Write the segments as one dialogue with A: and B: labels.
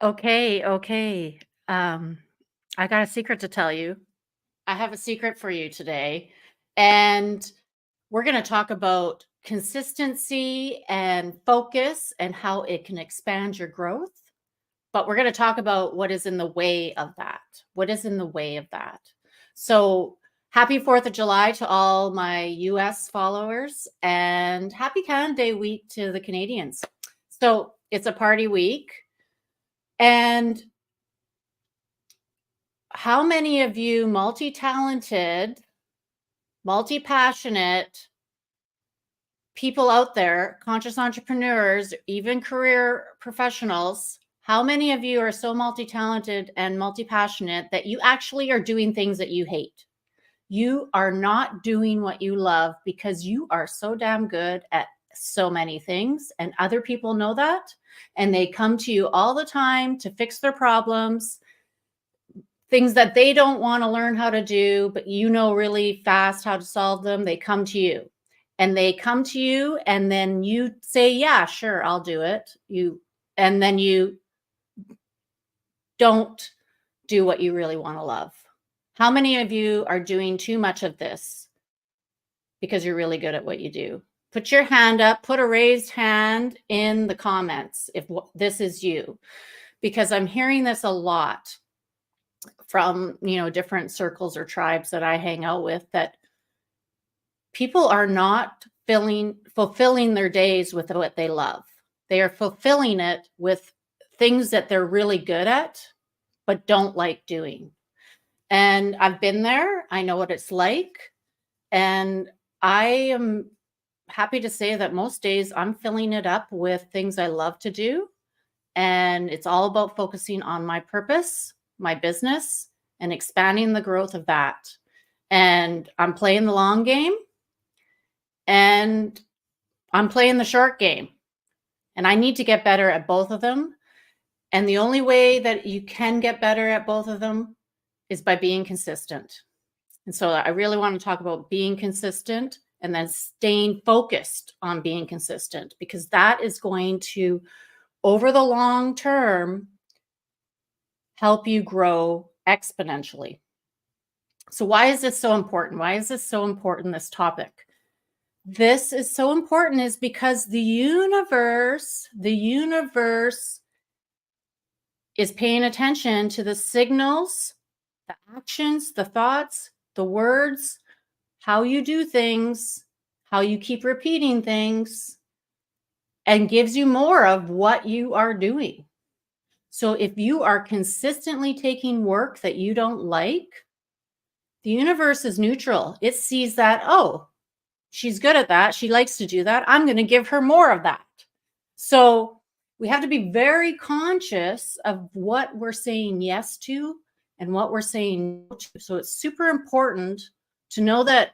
A: Okay, okay. Um, I got a secret to tell you. I have a secret for you today. And we're going to talk about consistency and focus and how it can expand your growth. But we're going to talk about what is in the way of that. What is in the way of that? So, happy 4th of July to all my US followers and happy Canada Day week to the Canadians. So, it's a party week. And how many of you multi-talented, multi-passionate people out there, conscious entrepreneurs, even career professionals, how many of you are so multi-talented and multi-passionate that you actually are doing things that you hate? You are not doing what you love because you are so damn good at so many things, and other people know that, and they come to you all the time to fix their problems, things that they don't want to learn how to do, but you know really fast how to solve them. They come to you, and then you say, yeah, sure, I'll do it. And then you don't do what you really want to love. How many of you are doing too much of this because you're really good at what you do? Put your hand up, put a raised hand in the comments if this is you, because I'm hearing this a lot from different circles or tribes that I hang out with, that people are not fulfilling their days with what they love. They are fulfilling it with things that they're really good at but don't like doing. And I've been there. I know what it's like. And I am happy to say that most days I'm filling it up with things I love to do. And it's all about focusing on my purpose, my business, and expanding the growth of that. And I'm playing the long game, and I'm playing the short game. And I need to get better at both of them. And the only way that you can get better at both of them is by being consistent. And so I really want to talk about being consistent and then staying focused on being consistent, because that is going to, over the long term, help you grow exponentially. So why is this so important? Why is this so important, this topic? This is so important is because the universe is paying attention to the signals, the actions, the thoughts, the words, how you do things, how you keep repeating things, and gives you more of what you are doing. So if you are consistently taking work that you don't like, the universe is neutral. It sees that, oh, she's good at that. She likes to do that. I'm going to give her more of that. So we have to be very conscious of what we're saying yes to and what we're saying no to. So it's super important to know that,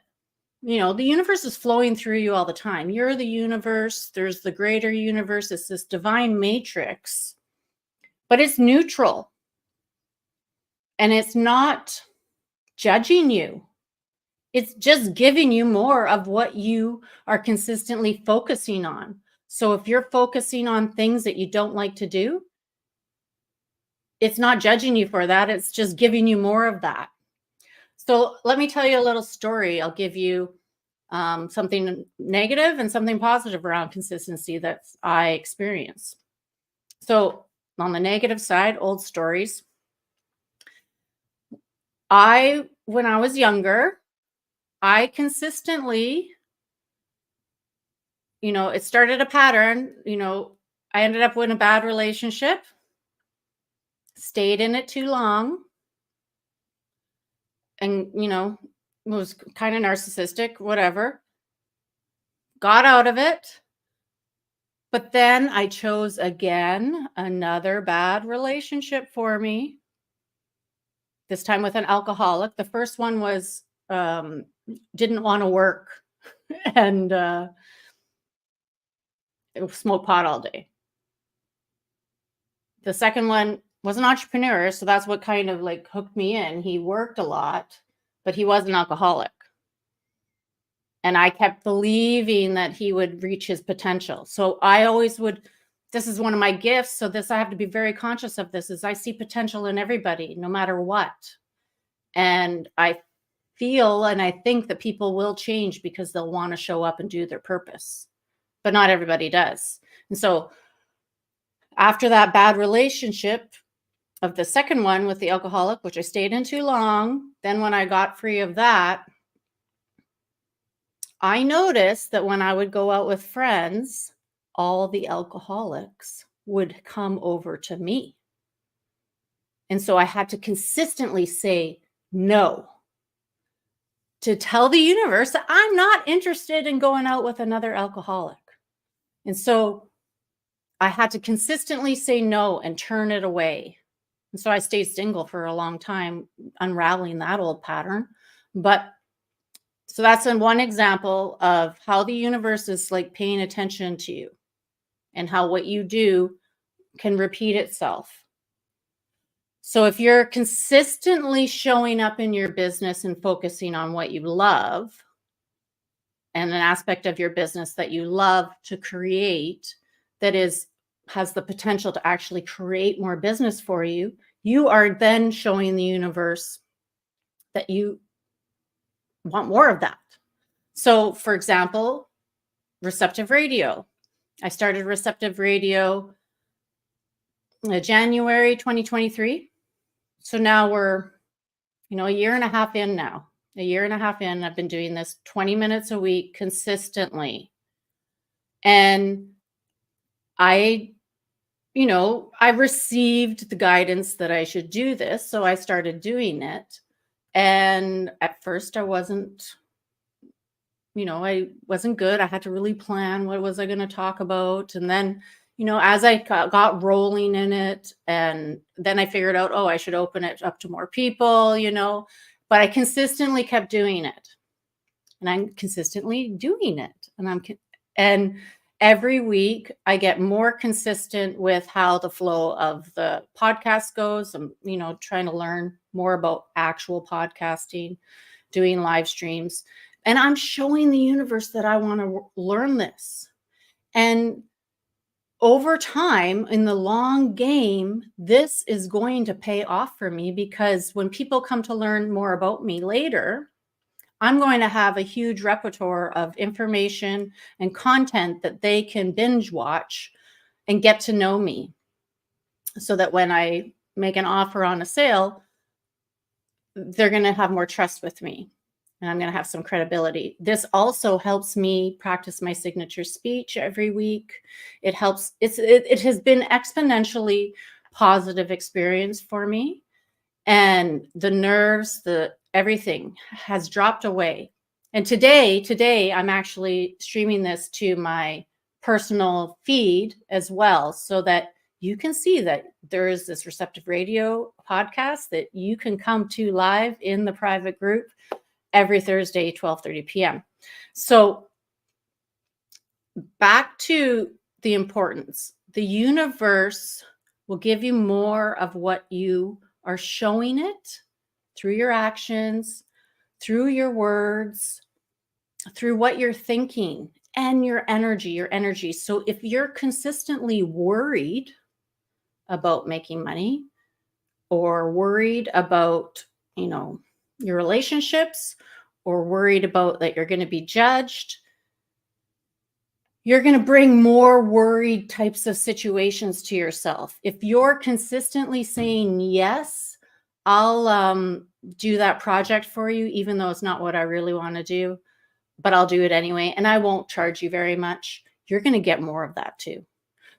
A: the universe is flowing through you all the time. You're the universe. There's the greater universe. It's this divine matrix, but it's neutral. And it's not judging you. It's just giving you more of what you are consistently focusing on. So if you're focusing on things that you don't like to do, it's not judging you for that. It's just giving you more of that. So let me tell you a little story. I'll give you something negative and something positive around consistency that I experience. So on the negative side, old stories. When I was younger, I consistently, it started a pattern. I ended up with a bad relationship, stayed in it too long, and, was kind of narcissistic, whatever. Got out of it. But then I chose again another bad relationship for me, this time with an alcoholic. The first one was didn't want to work and smoke pot all day. The second one was an entrepreneur, so that's what kind of like hooked me in. He worked a lot, but he was an alcoholic. And I kept believing that he would reach his potential. So I always would this is one of my gifts. So I have to be very conscious of this, is I see potential in everybody, no matter what. And I feel and I think that people will change because they'll want to show up and do their purpose, but not everybody does. And so after that bad relationship of the second one with the alcoholic, which I stayed in too long, then when I got free of that, I noticed that when I would go out with friends, all the alcoholics would come over to me. And so I had to consistently say no, to tell the universe that I'm not interested in going out with another alcoholic. And so I had to consistently say no and turn it away. And so I stayed single for a long time, unraveling that old pattern. But so that's one example of how the universe is like paying attention to you, and how what you do can repeat itself. So if you're consistently showing up in your business and focusing on what you love, and an aspect of your business that you love to create that has the potential to actually create more business for you, you are then showing the universe that you want more of that. So for example, Receptive Radio. I started Receptive Radio January 2023. So now we're, a year and a half in now. A year and a half in, I've been doing this 20 minutes a week consistently. And I received the guidance that I should do this. So I started doing it. And at first I wasn't good. I had to really plan what was I going to talk about. And then, as I got rolling in it, and then I figured out, I should open it up to more people, but I consistently kept doing it, and I'm consistently doing it. And every week I get more consistent with how the flow of the podcast goes. I'm, trying to learn more about actual podcasting, doing live streams. And I'm showing the universe that I want to learn this. And over time, in the long game, this is going to pay off for me, because when people come to learn more about me later, I'm going to have a huge repertoire of information and content that they can binge watch and get to know me, so that when I make an offer on a sale, they're going to have more trust with me. And I'm going to have some credibility. This also helps me practice my signature speech every week. It helps. It has been exponentially positive experience for me. And the nerves, everything has dropped away. And today I'm actually streaming this to my personal feed as well, so that you can see that there is this Receptive Radio podcast that you can come to live in the private group every Thursday, 12:30 p.m. So back to the importance. The universe will give you more of what you are showing it through your actions, through your words, through what you're thinking, and your energy. So if you're consistently worried about making money, or worried about, your relationships, or worried about that you're going to be judged, you're going to bring more worried types of situations to yourself. If you're consistently saying, yes, I'll do that project for you, even though it's not what I really want to do, but I'll do it anyway, and I won't charge you very much, you're going to get more of that too.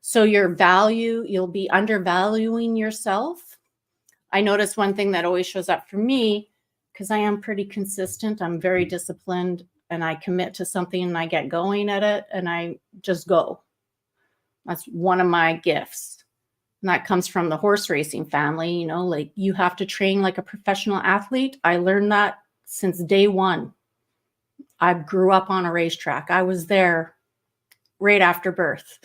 A: So you'll be undervaluing yourself. I notice one thing that always shows up for me, because I am pretty consistent, I'm very disciplined, and I commit to something and I get going at it and I just go. That's one of my gifts. And that comes from the horse racing family, like you have to train like a professional athlete. I learned that since day one. I grew up on a racetrack. I was there right after birth.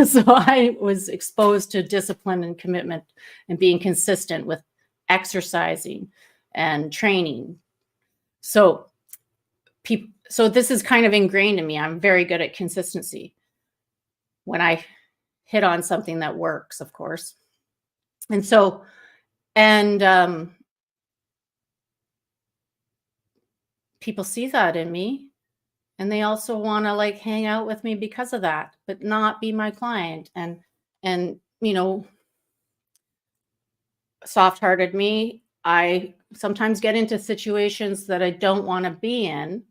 A: So I was exposed to discipline and commitment and being consistent with exercising and training. So this is kind of ingrained in me. I'm very good at consistency. When I hit on something that works, of course. And so, and people see that in me, and they also want to like hang out with me because of that, but not be my client. And soft-hearted me, I sometimes get into situations that I don't want to be in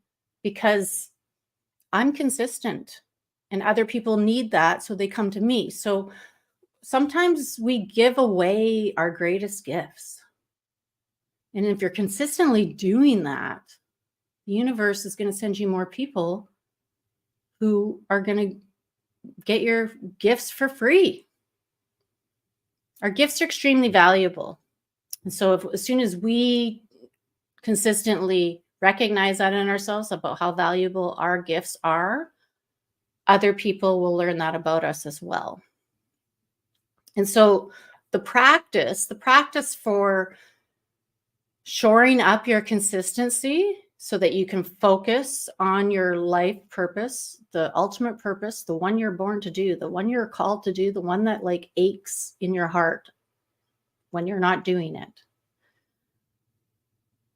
A: because I'm consistent and other people need that, so they come to me. So sometimes we give away our greatest gifts. And if you're consistently doing that, the universe is going to send you more people who are going to get your gifts for free. Our gifts are extremely valuable. And so as soon as we consistently recognize that in ourselves about how valuable our gifts are, other people will learn that about us as well. And so the practice for shoring up your consistency so that you can focus on your life purpose, the ultimate purpose, the one you're born to do, the one you're called to do, the one that like aches in your heart when you're not doing it.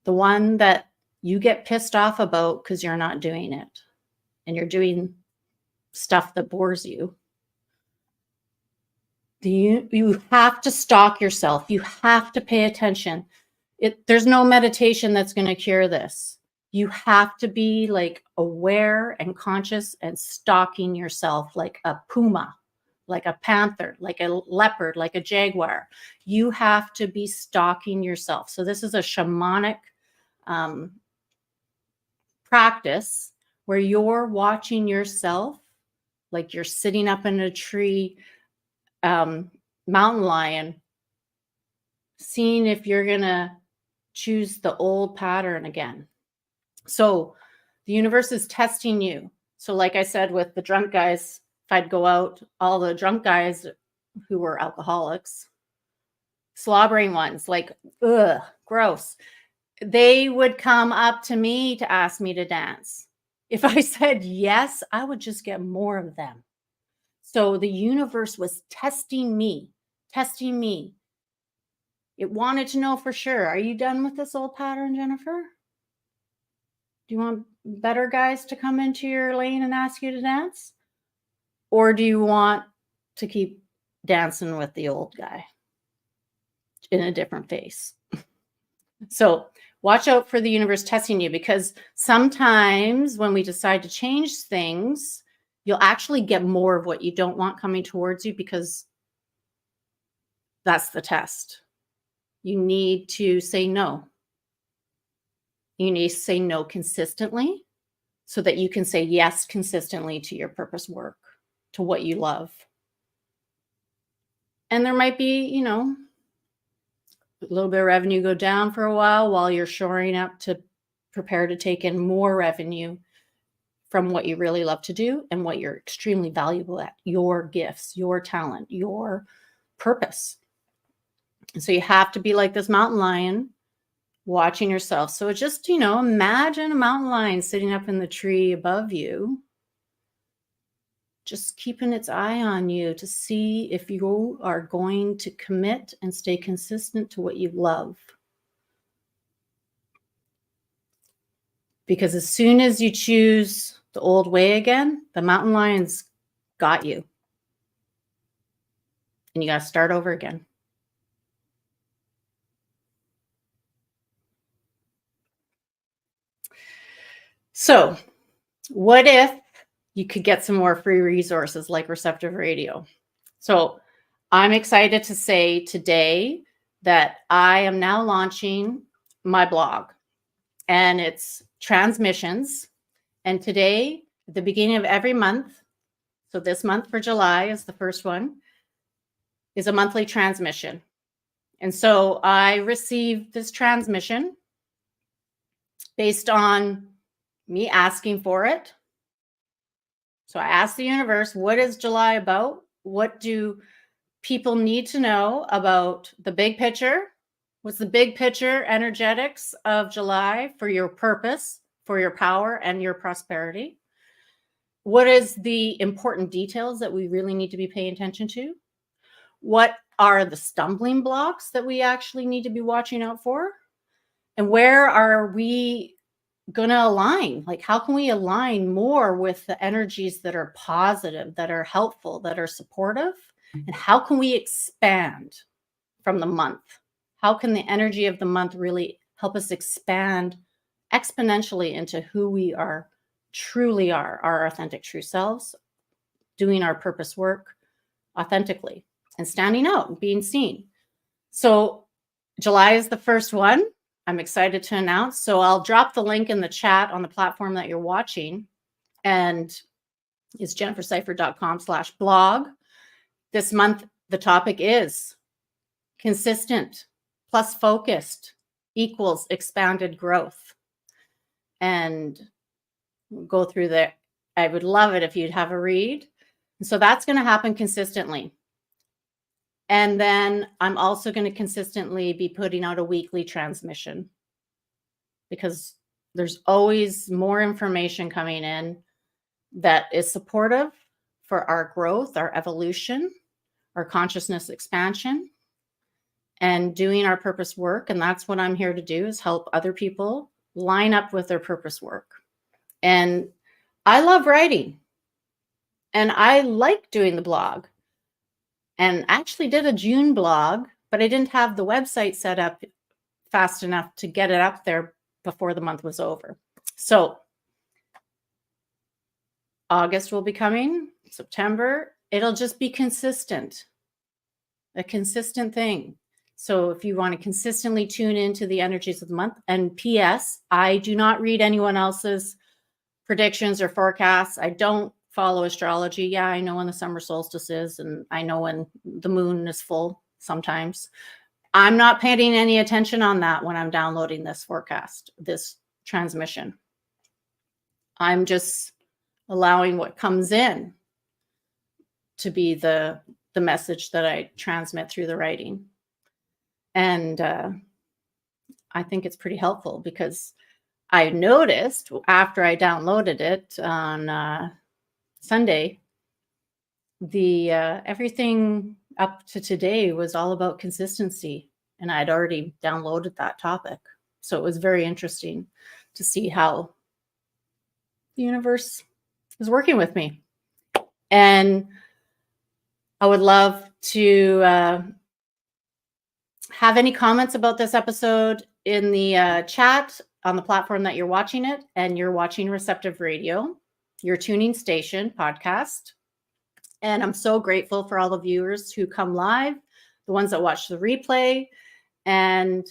A: The one that you get pissed off about because you're not doing it and you're doing stuff that bores you. You have to stalk yourself. You have to pay attention. There's no meditation that's going to cure this. You have to be like aware and conscious and stalking yourself like a puma, like a panther, like a leopard, like a jaguar. You have to be stalking yourself. So this is a shamanic practice where you're watching yourself like you're sitting up in a tree, mountain lion, seeing if you're going to choose the old pattern again. So the universe is testing you. So like I said, with the drunk guys, if I'd go out, all the drunk guys who were alcoholics, slobbering ones, like, ugh, gross. They would come up to me to ask me to dance. If I said yes, I would just get more of them. So the universe was testing me. It wanted to know for sure, are you done with this old pattern, Jennifer? Do you want better guys to come into your lane and ask you to dance? Or do you want to keep dancing with the old guy in a different face? So watch out for the universe testing you, because sometimes when we decide to change things, you'll actually get more of what you don't want coming towards you, because that's the test. You need to say no. You need to say no consistently so that you can say yes consistently to your purpose work, to what you love. And there might be, a little bit of revenue go down for a while you're shoring up to prepare to take in more revenue from what you really love to do and what you're extremely valuable at, your gifts, your talent, your purpose. And so you have to be like this mountain lion, watching yourself. So just, imagine a mountain lion sitting up in the tree above you, just keeping its eye on you to see if you are going to commit and stay consistent to what you love. Because as soon as you choose the old way again, the mountain lion's got you. And you got to start over again. So, what if you could get some more free resources like Receptive Radio? So, I'm excited to say today that I am now launching my blog, and it's transmissions. And today, at the beginning of every month, so this month for July is the first one, is a monthly transmission. And so I received this transmission based on me asking for it. So I asked the universe, what is July about? What do people need to know about the big picture? What's the big picture energetics of July for your purpose, for your power and your prosperity? what is the important details that we really need to be paying attention to? What are the stumbling blocks that we actually need to be watching out for? And where are we going to align? Like, how can we align more with the energies that are positive, that are helpful, that are supportive? And how can we expand from the month? How can the energy of the month really help us expand exponentially into who we are, truly are, our authentic true selves, doing our purpose work authentically and standing out and being seen? So July is the first one. I'm excited to announce. So I'll drop the link in the chat on the platform that you're watching, and it's jennifersifert.com/blog. This month, the topic is consistent plus focused equals expanded growth. And we'll go through there. I would love it if you'd have a read. So that's going to happen consistently. And then I'm also going to consistently be putting out a weekly transmission, because there's always more information coming in that is supportive for our growth, our evolution, our consciousness expansion, and doing our purpose work. And that's what I'm here to do, is help other people line up with their purpose work. And I love writing, and I like doing the blog. And actually did a June blog, but I didn't have the website set up fast enough to get it up there before the month was over. So August will be coming, September. It'll just be consistent, a consistent thing. So if you want to consistently tune into the energies of the month, and P.S., I do not read anyone else's predictions or forecasts. I don't follow astrology. Yeah, I know when the summer solstice is, and I know when the moon is full sometimes. I'm not paying any attention on that when I'm downloading this forecast, this transmission. I'm just allowing what comes in to be the message that I transmit through the writing. And I think it's pretty helpful, because I noticed after I downloaded it on Sunday, the everything up to today was all about consistency, and I'd already downloaded that topic. So it was very interesting to see how the universe is working with me. And I would love to have any comments about this episode in the chat on the platform that you're watching it. And you're watching Receptive Radio, your tuning station podcast. And I'm so grateful for all the viewers who come live, the ones that watch the replay. And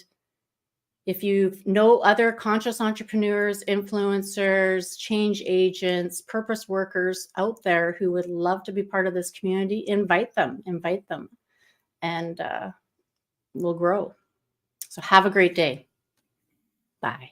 A: if you know other conscious entrepreneurs, influencers, change agents, purpose workers out there who would love to be part of this community, invite them, and we'll grow. So have a great day. Bye.